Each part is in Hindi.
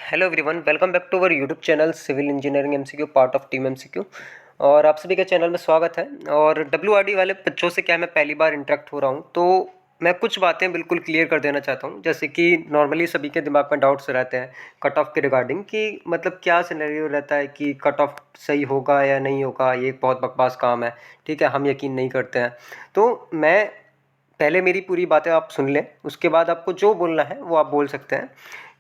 Hello everyone, welcome back to our YouTube channel civil engineering MCQ part of team MCQ. और आप सभी के चैनल में स्वागत है। और डब्ल्यूआरडी वाले बच्चों से क्या मैं पहली बार इंटरेक्ट हो रहा हूँ, तो मैं कुछ बातें बिल्कुल क्लियर कर देना चाहता हूँ। जैसे कि नॉर्मली सभी के दिमाग में डाउट्स रहते हैं कट ऑफ के रिगार्डिंग कि मतलब क्या सिनेरियो रहता है कि कट ऑफ सही होगा या नहीं होगा। ये एक बहुत बकवास काम है, ठीक है, हम यकीन नहीं करते हैं। तो मैं पहले मेरी पूरी बातें आप सुन लें, उसके बाद आपको जो बोलना है वो आप बोल सकते हैं।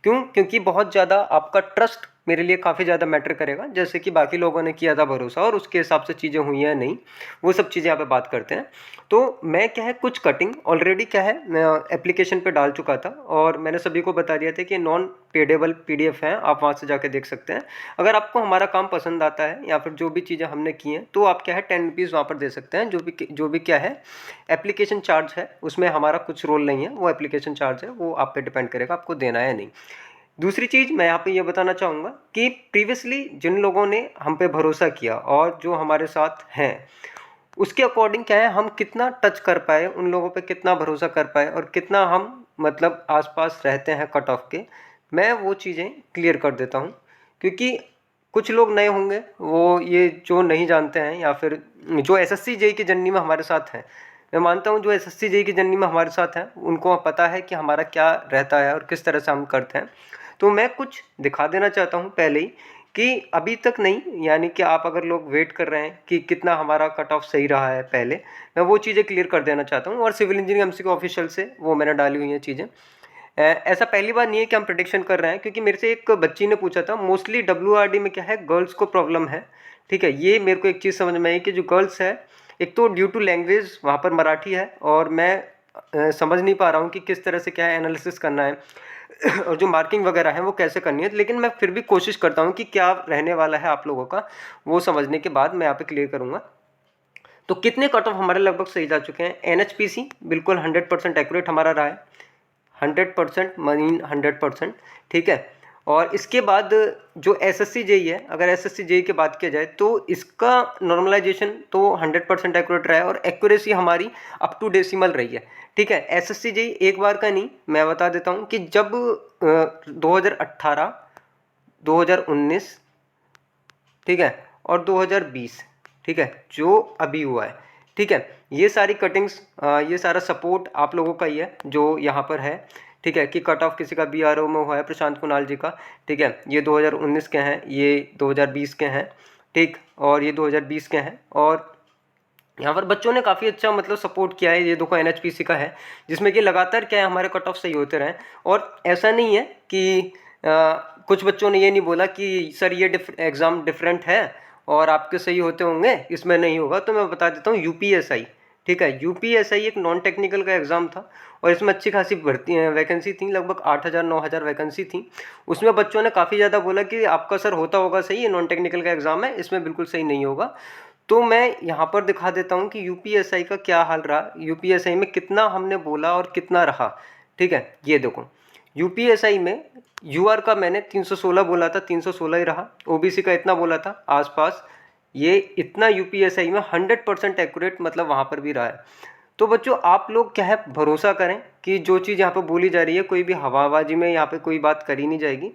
क्यों? क्योंकि बहुत ज़्यादा आपका ट्रस्ट मेरे लिए काफ़ी ज़्यादा मैटर करेगा। जैसे कि बाकी लोगों ने किया था भरोसा और उसके हिसाब से चीज़ें हुई हैं नहीं, वो सब चीज़ें यहाँ पे बात करते हैं। तो मैं क्या है, कुछ कटिंग ऑलरेडी क्या है मैं एप्लीकेशन पे डाल चुका था और मैंने सभी को बता दिया था कि नॉन पेडेबल पीडीएफ है, आप वहाँ से जाके देख सकते हैं। अगर आपको हमारा काम पसंद आता है या फिर जो भी चीज़ें हमने की हैं, तो आप क्या है 10 रुपीज़ वहाँ पर दे सकते हैं। जो भी क्या है एप्लीकेशन चार्ज है, उसमें हमारा कुछ रोल नहीं है। वो एप्लीकेशन चार्ज है, वो आप पे डिपेंड करेगा आपको देना है या नहीं। दूसरी चीज़ मैं यहाँ पे ये बताना चाहूँगा कि प्रीवियसली जिन लोगों ने हम पे भरोसा किया और जो हमारे साथ हैं, उसके अकॉर्डिंग क्या है हम कितना टच कर पाए, उन लोगों पे कितना भरोसा कर पाए और कितना हम मतलब आसपास रहते हैं कट ऑफ के, मैं वो चीज़ें क्लियर कर देता हूँ। क्योंकि कुछ लोग नए होंगे, वो ये जो नहीं जानते हैं या फिर जो एसएससी जेई की जर्नी में हमारे साथ हैं, मैं मानता हूँ जो एसएससी जेई की जर्नी में हमारे साथ हैं उनको पता है कि हमारा क्या रहता है और किस तरह से हम करते हैं। तो मैं कुछ दिखा देना चाहता हूँ पहले ही कि अभी तक नहीं, यानी कि आप अगर लोग वेट कर रहे हैं कि कितना हमारा कट ऑफ सही रहा है, पहले मैं वो चीज़ें क्लियर कर देना चाहता हूँ। और सिविल इंजीनियरिंग एमसीक्यू ऑफिशियल से वो मैंने डाली हुई हैं चीज़ें। ऐसा पहली बार नहीं है कि हम प्रिडिक्शन कर रहे हैं, क्योंकि मेरे से एक बच्ची ने पूछा था। मोस्टली डब्ल्यूआरडी में क्या है, गर्ल्स को प्रॉब्लम है, ठीक है। ये मेरे को एक चीज़ समझ में आई कि जो गर्ल्स है, एक तो ड्यू टू लैंग्वेज वहाँ पर मराठी है और मैं समझ नहीं पा रहा हूँ कि किस तरह से क्या है एनालिसिस करना है और जो मार्किंग वगैरह है वो कैसे करनी है। लेकिन मैं फिर भी कोशिश करता हूँ कि क्या रहने वाला है आप लोगों का, वो समझने के बाद मैं यहाँ पे क्लियर करूँगा। तो कितने कट ऑफ हमारे लगभग सही जा चुके हैं। एनएचपीसी बिल्कुल 100% एक्यूरेट हमारा रहा है, 100% मरीन 100%, ठीक है। और इसके बाद जो एसएससी जेई है, अगर एसएससी जेई की बात किया जाए तो इसका नॉर्मलाइजेशन तो 100% एक्यूरेट रहा है और एक्यूरेसी हमारी अप टू डेसिमल रही है, ठीक है। एसएससी जेई एक बार का नहीं, मैं बता देता हूँ कि जब 2018, 2019, ठीक है, और 2020, ठीक है, जो अभी हुआ है, ठीक है, ये सारी कटिंग्स, ये सारा सपोर्ट आप लोगों का ही है जो यहाँ पर है, ठीक है। कि कट ऑफ किसी का बीआरओ में हुआ है, प्रशांत कुणाल जी का, ठीक है, ये 2019 के हैं, ये 2020 के हैं, ठीक, और ये 2020 के हैं। और यहाँ पर बच्चों ने काफ़ी अच्छा मतलब सपोर्ट किया है। ये देखो एनएचपीसी का है, जिसमें कि लगातार क्या है हमारे कट ऑफ सही होते रहे। और ऐसा नहीं है कि कुछ बच्चों ने ये नहीं बोला कि सर ये एग्ज़ाम डिफरेंट है और आपके सही होते होंगे, इसमें नहीं होगा। तो मैं बता देता हूँ यूपीएसआई, ठीक है, यूपीएसआई एक नॉन टेक्निकल का एग्ज़ाम था और इसमें अच्छी खासी भर्ती वैकेंसी थी, लगभग 8,000 9,000 वैकेंसी थी। उसमें बच्चों ने काफ़ी ज़्यादा बोला कि आपका सर होता होगा सही, ये नॉन टेक्निकल का एग्ज़ाम है, इसमें बिल्कुल सही नहीं होगा। तो मैं यहाँ पर दिखा देता हूँ कि यूपीएसआई का क्या हाल रहा, यूपीएसआई में कितना हमने बोला और कितना रहा, ठीक है। ये देखो यूपीएसआई में यूआर का मैंने 316 बोला था, 316 ही रहा। ओबीसी का इतना बोला था आसपास, ये इतना यूपीएसआई में 100% एक्यूरेट मतलब वहाँ पर भी रहा है। तो बच्चों आप लोग क्या है भरोसा करें कि जो चीज़ यहाँ पर बोली जा रही है, कोई भी हवाबाजी में यहाँ पे कोई बात करी नहीं जाएगी।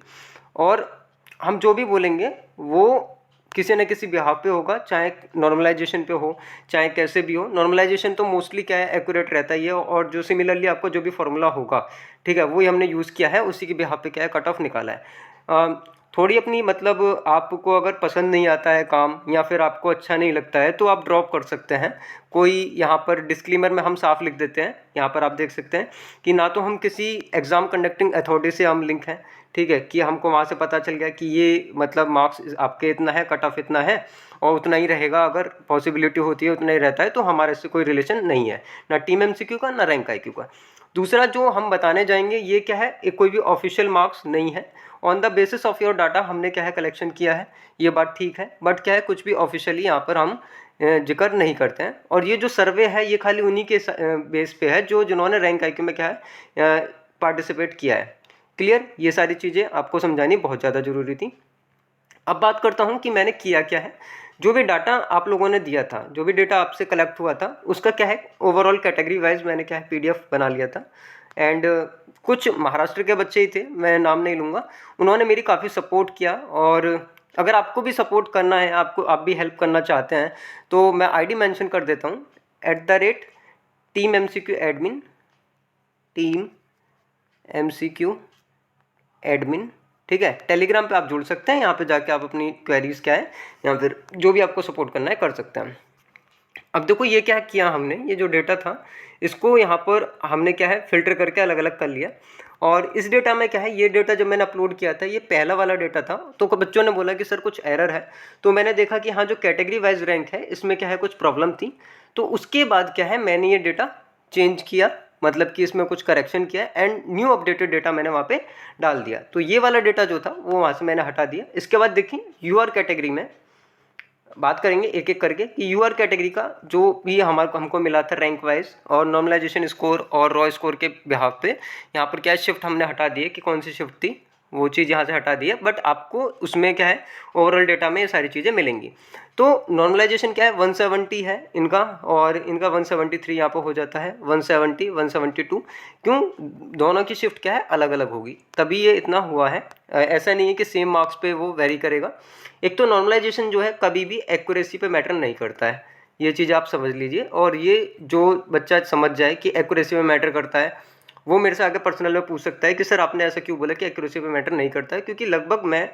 और हम जो भी बोलेंगे वो किसी न किसी बिहाव पे होगा, चाहे नॉर्मलाइजेशन पे हो, चाहे कैसे भी हो। नॉर्मलाइजेशन तो मोस्टली क्या है एक्यूरेट रहता ही है और जो सिमिलरली आपको जो भी फॉर्मूला होगा, ठीक है, वही हमने यूज़ किया है, उसी के बिहाव पे क्या है कट ऑफ निकाला है। थोड़ी अपनी मतलब आपको अगर पसंद नहीं आता है काम या फिर आपको अच्छा नहीं लगता है तो आप ड्रॉप कर सकते हैं। कोई यहाँ पर डिस्क्लेमर में हम साफ लिख देते हैं, यहाँ पर आप देख सकते हैं कि ना तो हम किसी एग्ज़ाम कंडक्टिंग अथॉरिटी से हम लिंक हैं, ठीक है, कि हमको वहाँ से पता चल गया कि ये मतलब मार्क्स आपके इतना है, कट ऑफ इतना है और उतना ही रहेगा, अगर पॉसिबिलिटी होती है उतना ही रहता है, तो हमारे से कोई रिलेशन नहीं है, ना टीम एमसीक्यू का ना रैंक आईक्यू का। दूसरा जो हम बताने जाएंगे ये क्या है, एक कोई भी ऑफिशियल मार्क्स नहीं है। On the basis of your data हमने क्या है कलेक्शन किया है, ये बात ठीक है, बट क्या है कुछ भी ऑफिशियली यहाँ पर हम जिक्र नहीं करते हैं। और ये जो सर्वे है ये खाली उन्हीं के बेस पे है जो जिन्होंने रैंक आईक्यू में क्या है पार्टिसिपेट किया है। क्लियर, ये सारी चीज़ें आपको समझानी बहुत ज़्यादा ज़रूरी थी। अब बात करता हूँ कि मैंने किया क्या है। जो भी डाटा आप लोगों ने दिया था, जो भी डेटा आपसे कलेक्ट हुआ था, उसका क्या है ओवरऑल कैटेगरी वाइज मैंने क्या है पीडीएफ बना लिया था। एंड कुछ महाराष्ट्र के बच्चे ही थे, मैं नाम नहीं लूँगा, उन्होंने मेरी काफ़ी सपोर्ट किया। और अगर आपको भी सपोर्ट करना है, आप भी हेल्प करना चाहते हैं, तो मैं आईडी मेंशन कर देता हूँ, @team MCQ admin, team MCQ admin, ठीक है। टेलीग्राम पे आप जुड़ सकते हैं, यहाँ पे जाके आप अपनी क्वेरीज़ क्या है या फिर जो भी आपको सपोर्ट करना है कर सकते हैं। अब देखो ये क्या किया हमने, ये जो डेटा था इसको यहाँ पर हमने क्या है फ़िल्टर करके अलग अलग कर लिया। और इस डेटा में क्या है, ये डेटा जब मैंने अपलोड किया था ये पहला वाला डेटा था, तो बच्चों ने बोला कि सर कुछ एरर है। तो मैंने देखा कि हाँ, जो कैटेगरी वाइज रैंक है इसमें क्या है कुछ प्रॉब्लम थी। तो उसके बाद क्या है मैंने ये डेटा चेंज किया, मतलब कि इसमें कुछ करेक्शन किया एंड न्यू अपडेटेड डेटा मैंने वहाँ पे डाल दिया। तो ये वाला डेटा जो था वो वहाँ से मैंने हटा दिया। इसके बाद देखिए यूआर कैटेगरी में बात करेंगे एक एक करके कि यूआर कैटेगरी का जो भी हमको मिला था रैंक वाइज और नॉर्मलाइजेशन स्कोर और रॉ स्कोर के बिहाफ पे, यहाँ पर क्या शिफ्ट हमने हटा दिए कि कौन सी शिफ्ट थी वो चीज़ यहाँ से हटा दी है, बट आपको उसमें क्या है ओवरऑल डेटा में ये सारी चीज़ें मिलेंगी। तो नॉर्मलाइजेशन क्या है 170 है इनका, और इनका 173 यहाँ पर हो जाता है 170 172। क्यों, दोनों की शिफ्ट क्या है अलग अलग होगी, तभी ये इतना हुआ है। ऐसा नहीं है कि सेम मार्क्स पे वो वेरी करेगा। एक तो नॉर्मलाइजेशन जो है कभी भी एक्यूरेसी पे मैटर नहीं करता है, ये चीज़ आप समझ लीजिए। और ये जो बच्चा समझ जाए कि एक्यूरेसी में मैटर करता है, वो मेरे से आगे पर्सनल में पूछ सकता है कि सर आपने ऐसा क्यों बोला कि एक्यूरेसी पे मैटर नहीं करता है। क्योंकि लगभग मैं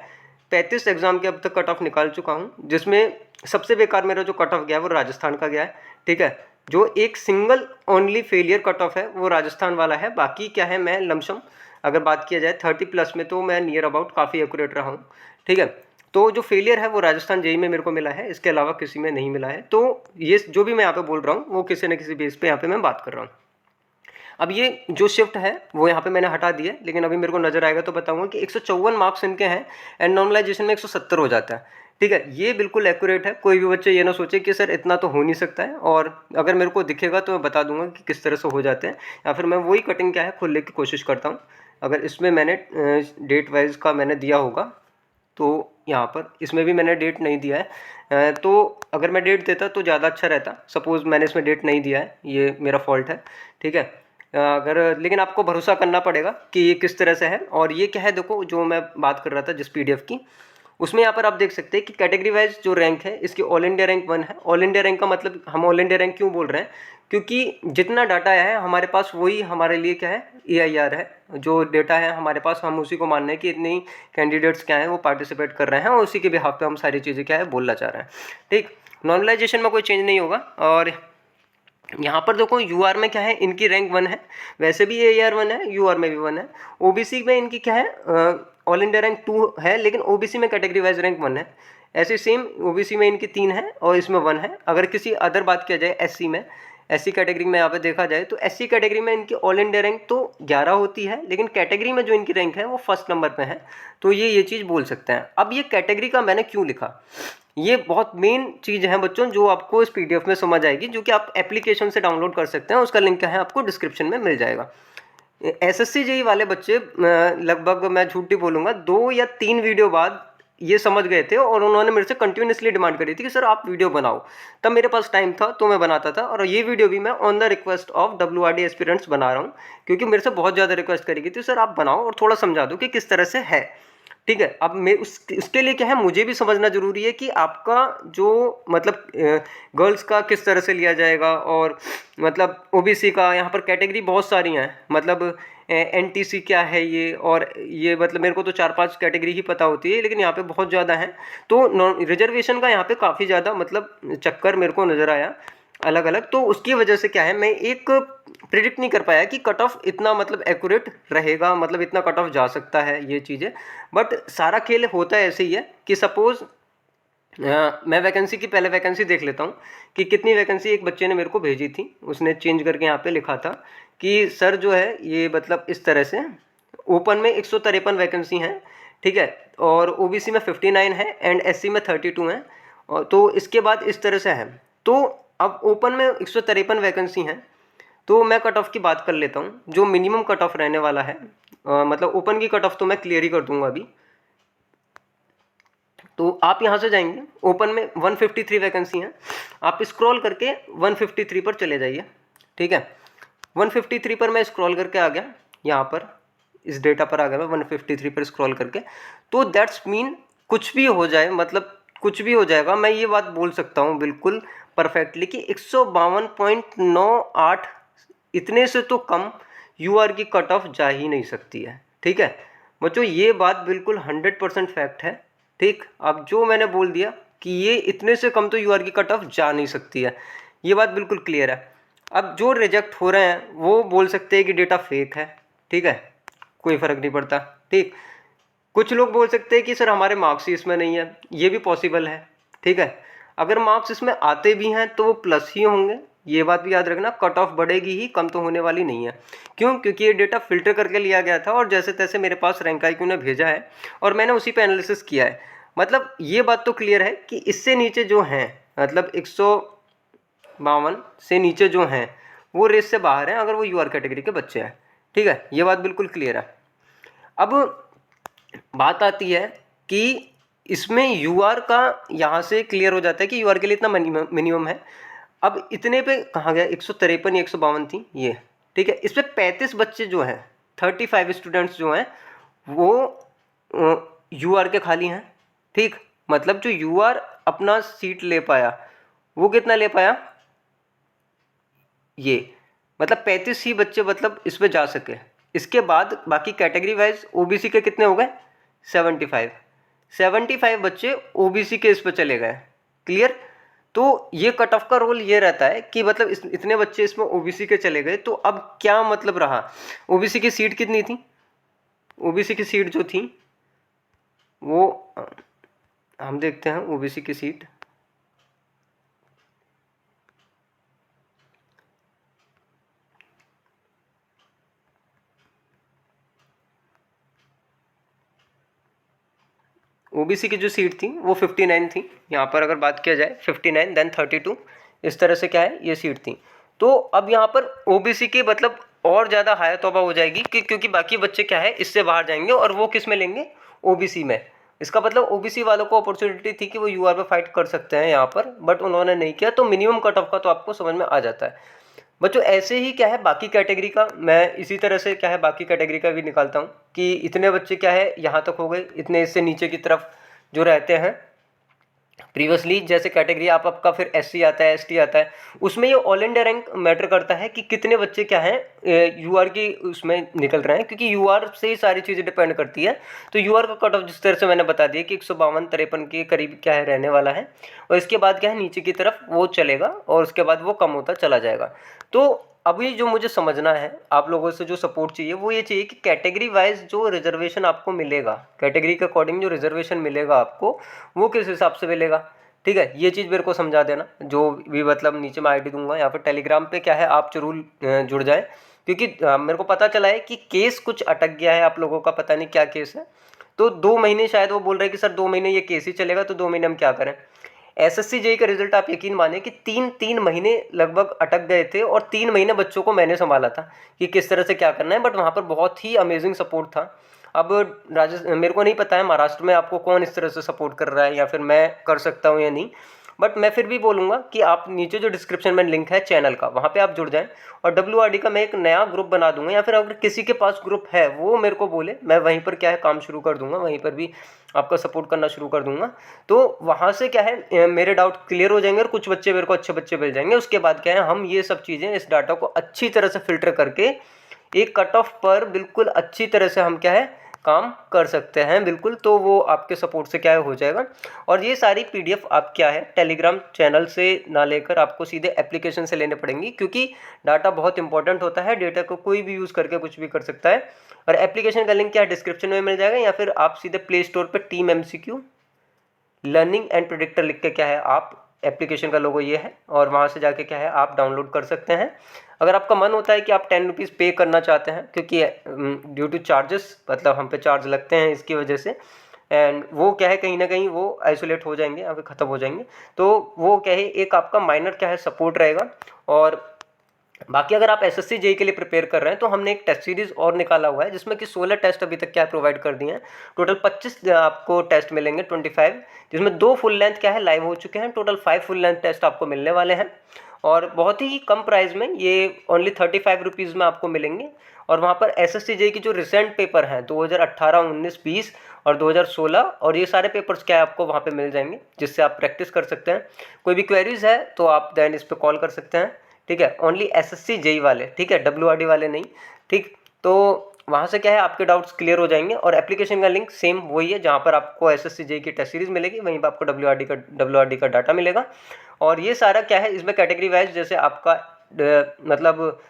35 एग्जाम के अब तक कट ऑफ निकाल चुका हूँ, जिसमें सबसे बेकार मेरा जो कट ऑफ गया है वो राजस्थान का गया है, ठीक है। जो एक single only failure cut off है वो राजस्थान वाला है। बाकी क्या है मैं लमसम अगर बात किया जाए 30+ में तो मैं नियर अबाउट काफ़ी एक्यूरेट रहा हूँ, ठीक है। तो जो फेलियर है वो राजस्थान जेई में मेरे को मिला है, इसके अलावा किसी में नहीं मिला है। तो ये जो भी मैं यहाँ पे बोल रहा हूँ वो किसी न किसी बेस पे यहाँ पे मैं बात कर रहा हूँ। अब ये जो शिफ्ट है वो यहाँ पे मैंने हटा दिया, लेकिन अभी मेरे को नजर आएगा तो बताऊंगा कि 154 मार्क्स इनके हैं एंड नॉर्मलाइजेशन में 170 हो जाता है, ठीक है। ये बिल्कुल एक्यूरेट है, कोई भी बच्चे ये ना सोचे कि सर इतना तो हो नहीं सकता है। और अगर मेरे को दिखेगा तो मैं बता दूंगा कि किस तरह से हो जाते हैं, या फिर मैं वही कटिंग क्या है खुद लेके कोशिश करता हूँ। अगर इसमें मैंने डेट वाइज का मैंने दिया होगा तो यहाँ पर इसमें भी मैंने डेट नहीं दिया है, तो अगर मैं डेट देता तो ज़्यादा अच्छा रहता। सपोज़ मैंने इसमें डेट नहीं दिया है, ये मेरा फॉल्ट है, ठीक है। अगर लेकिन आपको भरोसा करना पड़ेगा कि ये किस तरह से है। और ये क्या है देखो, जो मैं बात कर रहा था जिस पीडीएफ की, उसमें यहाँ पर आप देख सकते हैं कि कैटेगरी वाइज जो रैंक है इसकी ऑल इंडिया रैंक 1 है। ऑल इंडिया रैंक का मतलब हम ऑल इंडिया रैंक क्यों बोल रहे हैं, क्योंकि जितना डाटा है हमारे पास वही हमारे लिए क्या है AIR है। जो डेटा है हमारे पास हम उसी को मान रहे हैं कि इतनी कैंडिडेट्स क्या हैं वो पार्टिसिपेट कर रहे हैं, और उसी के बिहाफ पे हम सारी चीज़ें क्या है बोलना चाह रहे हैं, ठीक। नॉर्मलाइजेशन में कोई चेंज नहीं होगा। और यहाँ पर देखो यूआर में क्या है इनकी रैंक 1 है, वैसे भी AIR 1 है, यूआर में भी 1 है। ओबीसी में इनकी क्या है ऑल इंडिया रैंक 2 है, लेकिन ओबीसी में कैटेगरी वाइज रैंक 1 है। ऐसे सेम ओबीसी में इनकी 3 है और इसमें 1 है। अगर किसी अदर बात किया जाए एससी में, एससी कैटेगरी में यहाँ पे देखा जाए तो एससी कैटेगरी में इनकी ऑल इंडिया रैंक तो 11 होती है, लेकिन कैटेगरी में जो इनकी रैंक है वो फर्स्ट नंबर पे है। तो ये चीज़ बोल सकते हैं। अब ये कैटेगरी का मैंने क्यों लिखा, ये बहुत मेन चीज़ है बच्चों जो आपको इस पीडीएफ में समझ आएगी, जो कि आप एप्लीकेशन से डाउनलोड कर सकते हैं। उसका लिंक क्या है आपको डिस्क्रिप्शन में मिल जाएगा। एसएससी जेई वाले बच्चे लगभग मैं झूठ नहीं बोलूँगा 2 या 3 वीडियो बाद ये समझ गए थे, और उन्होंने मेरे से कंटिन्यूसली डिमांड करी थी कि सर आप वीडियो बनाओ। तब मेरे पास टाइम था तो मैं बनाता था, और ये वीडियो भी मैं on the request of WRD aspirants बना रहा हूँ, क्योंकि मेरे से बहुत ज़्यादा रिक्वेस्ट करी गई थी सर आप बनाओ और थोड़ा समझा दो कि किस तरह से है, ठीक है। अब मैं उसके लिए क्या है मुझे भी समझना जरूरी है कि आपका जो मतलब गर्ल्स का किस तरह से लिया जाएगा, और मतलब ओबीसी का यहाँ पर कैटेगरी बहुत सारी हैं, मतलब एनटीसी क्या है ये, और ये मतलब मेरे को तो 4-5 कैटेगरी ही पता होती है, लेकिन यहाँ पे बहुत ज़्यादा है। तो रिजर्वेशन का यहाँ पे काफ़ी ज़्यादा मतलब चक्कर मेरे को नज़र आया अलग अलग। तो उसकी वजह से क्या है मैं एक प्रिडिक्ट नहीं कर पाया कि कट ऑफ इतना मतलब एक्यूरेट रहेगा, मतलब इतना कट ऑफ जा सकता है ये चीज़ें। बट सारा खेल होता है ऐसे ही है कि सपोज़ मैं वैकेंसी की पहले वैकेंसी देख लेता हूँ कि कितनी वैकेंसी एक बच्चे ने मेरे को भेजी थी। उसने चेंज करके यहाँ पे लिखा था कि सर जो है ये मतलब इस तरह से ओपन में 153 वैकेंसी हैं, ठीक है, और ओबीसी में 59 है एंड एससी में 32 हैं। और तो इसके बाद इस तरह से है। तो अब ओपन में 153 वैकेंसी हैं, तो मैं कट ऑफ की बात कर लेता हूँ जो मिनिमम कट ऑफ रहने वाला है। मतलब ओपन की कट ऑफ तो मैं क्लियर ही कर दूंगा अभी। तो आप यहाँ से जाएंगे, ओपन में 153 वैकेंसी हैं, आप स्क्रॉल करके 153 पर चले जाइए, ठीक है। 153 पर मैं स्क्रॉल करके आ गया, यहाँ पर इस डेटा पर आ गया मैं 153 पर स्क्रॉल करके। तो दैट्स मीन कुछ भी हो जाए, मतलब कुछ भी हो जाएगा, मैं ये बात बोल सकता हूँ बिल्कुल परफेक्टली कि 152.98 इतने से तो कम यूआर की कट ऑफ जा ही नहीं सकती है। ठीक है बच्चों, ये बात बिल्कुल 100% फैक्ट है। ठीक, अब जो मैंने बोल दिया कि ये इतने से कम तो यूआर की कट ऑफ जा नहीं सकती है, ये बात बिल्कुल क्लियर है। अब जो रिजेक्ट हो रहे हैं वो बोल सकते हैं कि डेटा फेक है, ठीक है, कोई फ़र्क नहीं पड़ता। ठीक, कुछ लोग बोल सकते हैं कि सर हमारे मार्क्स ही इसमें नहीं है, ये भी पॉसिबल है। ठीक है, अगर मार्क्स इसमें आते भी हैं तो वो प्लस ही होंगे, ये बात भी याद रखना, कट ऑफ बढ़ेगी ही, कम तो होने वाली नहीं है। क्यों? क्योंकि ये डेटा फिल्टर करके लिया गया था और जैसे तैसे मेरे पास रैंक IQ ने भेजा है और मैंने उसी पे एनालिसिस किया है। मतलब ये बात तो क्लियर है कि इससे नीचे जो हैं, मतलब 152 से नीचे जो हैं वो रेस से बाहर हैं अगर वो यूआर कैटेगरी के बच्चे हैं। ठीक है, ये बात बिल्कुल क्लियर है। अब बात आती है कि इसमें यूआर का यहाँ से क्लियर हो जाता है कि यूआर के लिए इतना मिनिमम है। अब इतने पे कहाँ गया, 153 या 152 थी ये। ठीक है, इस पर 35 बच्चे जो हैं, 35 स्टूडेंट्स जो हैं वो यूआर के खाली हैं। ठीक, मतलब जो यूआर अपना सीट ले पाया वो कितना ले पाया, ये मतलब 35 ही बच्चे मतलब इस पे जा सके। इसके बाद बाकी कैटेगरी वाइज ओबीसी के कितने हो गए, 75 बच्चे ओबीसी के इस पे चले गए। क्लियर? तो ये कट ऑफ का रोल ये रहता है कि मतलब इतने बच्चे इसमें ओबीसी के चले गए, तो अब क्या मतलब रहा, ओबीसी की सीट कितनी थी, ओबीसी की सीट जो थी वो हम देखते हैं ओबीसी की सीट। ओबीसी की जो सीट थी वो 59 थी, यहाँ पर अगर बात किया जाए 59 देन 32, इस तरह से क्या है ये सीट थी। तो अब यहाँ पर ओबीसी की मतलब और ज़्यादा हाई तौबा हो जाएगी कि क्योंकि बाकी बच्चे क्या है इससे बाहर जाएंगे और वो किस में लेंगे, ओबीसी में। इसका मतलब ओबीसी वालों को अपॉर्चुनिटी थी कि वो यूआर पे फाइट कर सकते हैं यहाँ पर, बट उन्होंने नहीं किया। तो मिनिमम कट ऑफ का तो आपको समझ में आ जाता है बच्चों। ऐसे ही क्या है बाकी कैटेगरी का, मैं इसी तरह से क्या है बाकी कैटेगरी का भी निकालता हूँ कि इतने बच्चे क्या है यहाँ तक हो गए, इतने इससे नीचे की तरफ जो रहते हैं प्रीवियसली, जैसे कैटेगरी आपका फिर SC आता है, ST आता है, उसमें ये ऑल इंडिया रैंक मैटर करता है कि कितने बच्चे क्या हैं यूआर की उसमें निकल रहे हैं, क्योंकि यूआर से ही सारी चीज़ें डिपेंड करती है। तो यूआर का कट ऑफ जिस तरह से मैंने बता दिया कि 152-53 के करीब क्या है रहने वाला है, और इसके बाद क्या है नीचे की तरफ वो चलेगा और उसके बाद वो कम होता चला जाएगा। तो अभी जो मुझे समझना है, आप लोगों से जो सपोर्ट चाहिए वो ये चाहिए कि कैटेगरी वाइज जो रिजर्वेशन आपको मिलेगा, कैटेगरी के अकॉर्डिंग जो रिजर्वेशन मिलेगा आपको, वो किस हिसाब से मिलेगा। ठीक है, ये चीज़ मेरे को समझा देना, जो भी मतलब नीचे मैं आईडी दूंगा या फिर टेलीग्राम पे क्या है आप जरूर जुड़ जाएं, क्योंकि मेरे को पता चला है कि केस कुछ अटक गया है, आप लोगों का पता नहीं क्या केस है। तो 2 महीने शायद वो बोल रहे हैं कि सर 2 महीने ये केस ही चलेगा, तो 2 महीने हम क्या करें। SSC JEE का रिजल्ट आप यकीन माने कि 3 महीने लगभग अटक गए थे और 3 महीने बच्चों को मैंने संभाला था कि किस तरह से क्या करना है, बट वहाँ पर बहुत ही अमेजिंग सपोर्ट था। अब राजस्थान मेरे को नहीं पता है महाराष्ट्र में आपको कौन इस तरह से सपोर्ट कर रहा है या फिर मैं कर सकता हूँ या नहीं, बट मैं फिर भी बोलूँगा कि आप नीचे जो डिस्क्रिप्शन में लिंक है चैनल का, वहाँ पे आप जुड़ जाएं। और WRD का मैं एक नया ग्रुप बना दूंगा, या फिर अगर किसी के पास ग्रुप है वो मेरे को बोले, मैं वहीं पर क्या है काम शुरू कर दूंगा, वहीं पर भी आपका सपोर्ट करना शुरू कर दूंगा। तो वहाँ से क्या है मेरे डाउट क्लियर हो जाएंगे और कुछ बच्चे मेरे को अच्छे बच्चे मिल जाएंगे। उसके बाद क्या है हम ये सब चीज़ें, इस डाटा को अच्छी तरह से फिल्टर करके एक कट ऑफ पर बिल्कुल अच्छी तरह से हम क्या है काम कर सकते हैं बिल्कुल। तो वो आपके सपोर्ट से क्या है हो जाएगा। और ये सारी PDF आप क्या है टेलीग्राम चैनल से ना लेकर आपको सीधे एप्लीकेशन से लेने पड़ेंगी, क्योंकि डाटा बहुत इंपॉर्टेंट होता है, डेटा को कोई भी यूज़ करके कुछ भी कर सकता है। और एप्लीकेशन का लिंक क्या है डिस्क्रिप्शन में मिल जाएगा, या फिर आप सीधे प्ले स्टोर पर team MCQ learning and predictor लिख के क्या है आप, एप्लीकेशन का लोगो ये है, और वहाँ से जाके क्या है आप डाउनलोड कर सकते हैं। अगर आपका मन होता है कि आप 10 रुपीज़ पे करना चाहते हैं, क्योंकि ड्यू टू चार्जेस, मतलब हम पे चार्ज लगते हैं इसकी वजह से, एंड वो क्या है कहीं ना कहीं वो आइसोलेट हो जाएंगे या फिर ख़त्म हो जाएंगे, तो वो क्या है एक आपका माइनर क्या है सपोर्ट रहेगा। और बाकी अगर आप SSC JEE के लिए प्रिपेयर कर रहे हैं तो हमने एक टेस्ट सीरीज़ और निकाला हुआ है, जिसमें कि 16 टेस्ट अभी तक क्या प्रोवाइड कर दिए हैं। टोटल 25 आपको टेस्ट मिलेंगे, 25, जिसमें 2 फुल लेंथ क्या है लाइव हो चुके हैं, टोटल 5 फुल लेंथ टेस्ट आपको मिलने वाले हैं। और बहुत ही कम प्राइस में ये ओनली 35 रुपीज़ में आपको मिलेंगे। और वहाँ पर एसएससी जेईई की जो रिसेंट पेपर हैं 2018, 19, 20 और 2016 और ये सारे पेपर्स क्या है आपको वहाँ पे मिल जाएंगे, जिससे आप प्रैक्टिस कर सकते हैं। कोई भी क्वेरीज है तो आप दैन इस पर कॉल कर सकते हैं, ठीक है। ओनली एसएससी जेईई वाले, ठीक है, डब्ल्यूआरडी वाले नहीं, ठीक। तो वहाँ से क्या है आपके डाउट्स क्लियर हो जाएंगे। और एप्लीकेशन का लिंक सेम वही है, जहाँ पर आपको एसएससी जेईई की टेस्ट सीरीज मिलेगी वहीं पर आपको डब्ल्यूआरडी का डाटा मिलेगा। और ये सारा क्या है इसमें कैटेगरी वाइज, जैसे आपका मतलब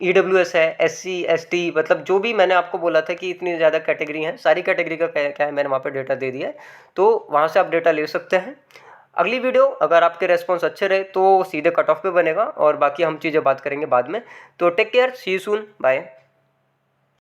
ईडब्ल्यूएस है, एससी एसटी, मतलब जो भी मैंने आपको बोला था कि इतनी ज़्यादा कैटेगरी हैं, सारी कैटेगरी का क्या है मैंने वहाँ पर डेटा दे दिया है, तो वहाँ से आप डेटा ले सकते हैं। अगली वीडियो अगर आपके रेस्पॉन्स अच्छे रहे तो सीधे कट ऑफ पे बनेगा और बाकी हम चीज़ें बात करेंगे बाद में। तो take care, see you soon, bye.